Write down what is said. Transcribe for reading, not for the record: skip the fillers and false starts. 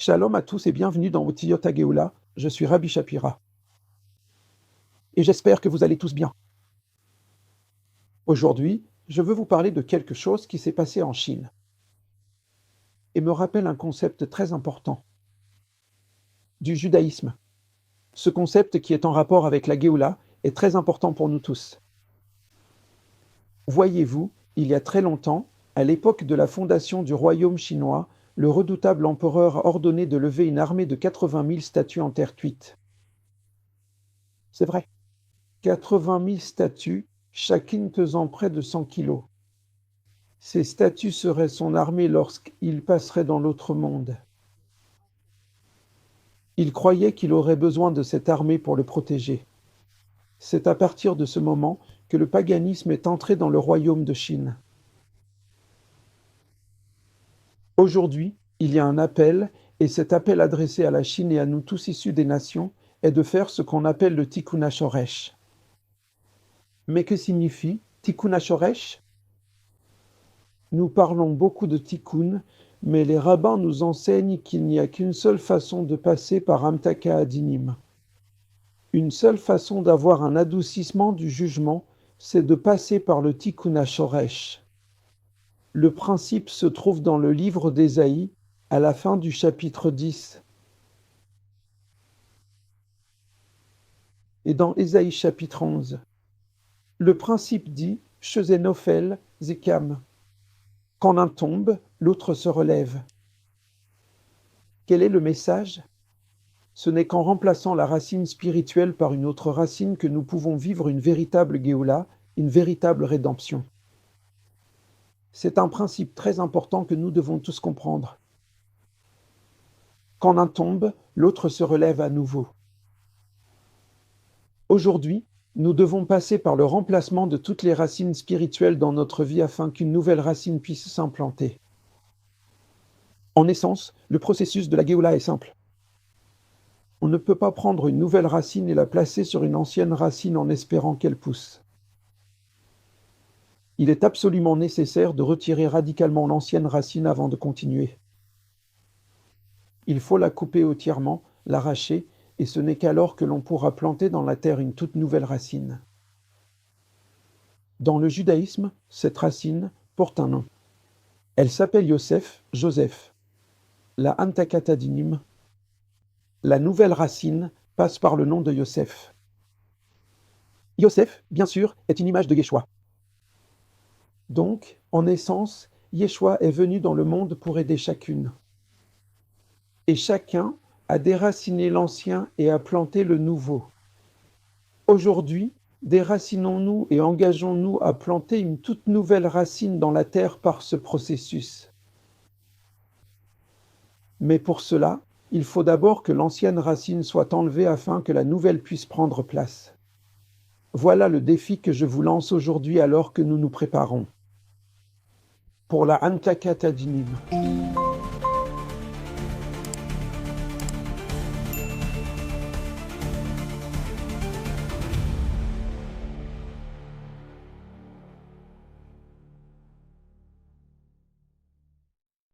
Shalom à tous et bienvenue dans Otiyot HaGeoula, je suis Rabbi Shapira. Et j'espère que vous allez tous bien. Aujourd'hui, je veux vous parler de quelque chose qui s'est passé en Chine et me rappelle un concept très important du judaïsme. Ce concept qui est en rapport avec la Géoula est très important pour nous tous. Voyez-vous, il y a très longtemps, à l'époque de la fondation du royaume chinois, le redoutable empereur a ordonné de lever une armée de 80 000 statues en terre cuite. C'est vrai. 80 000 statues, chacune pesant près de 100 kilos. Ces statues seraient son armée lorsqu'il passerait dans l'autre monde. Il croyait qu'il aurait besoin de cette armée pour le protéger. C'est à partir de ce moment que le paganisme est entré dans le royaume de Chine. Aujourd'hui, il y a un appel, et cet appel adressé à la Chine et à nous tous issus des nations est de faire ce qu'on appelle le Tikkun HaShoresh. Mais que signifie Tikkun HaShoresh ? Nous parlons beaucoup de tikkun, mais les rabbins nous enseignent qu'il n'y a qu'une seule façon de passer par Amtaka Adinim. Une seule façon d'avoir un adoucissement du jugement, c'est de passer par le Tikkun HaShoresh. Le principe se trouve dans le livre d'Ésaïe, à la fin du chapitre 10. Et dans Ésaïe chapitre 11, le principe dit « Shezenofel Zekam ». Quand l'un tombe, l'autre se relève. Quel est le message ? Ce n'est qu'en remplaçant la racine spirituelle par une autre racine que nous pouvons vivre une véritable Géoula, une véritable rédemption. C'est un principe très important que nous devons tous comprendre. Quand l'un tombe, l'autre se relève à nouveau. Aujourd'hui, nous devons passer par le remplacement de toutes les racines spirituelles dans notre vie afin qu'une nouvelle racine puisse s'implanter. En essence, le processus de la Géoula est simple. On ne peut pas prendre une nouvelle racine et la placer sur une ancienne racine en espérant qu'elle pousse. Il est absolument nécessaire de retirer radicalement l'ancienne racine avant de continuer. Il faut la couper entièrement, l'arracher, et ce n'est qu'alors que l'on pourra planter dans la terre une toute nouvelle racine. Dans le judaïsme, cette racine porte un nom. Elle s'appelle Yosef, Joseph. La Amtakat Adinim, la nouvelle racine, passe par le nom de Yosef. Yosef, bien sûr, est une image de Yeshua. Donc, en essence, Yeshua est venu dans le monde pour aider chacune. Et chacun a déraciné l'ancien et a planté le nouveau. Aujourd'hui, déracinons-nous et engageons-nous à planter une toute nouvelle racine dans la terre par ce processus. Mais pour cela, il faut d'abord que l'ancienne racine soit enlevée afin que la nouvelle puisse prendre place. Voilà le défi que je vous lance aujourd'hui alors que nous nous préparons pour la Amtakat Adinim.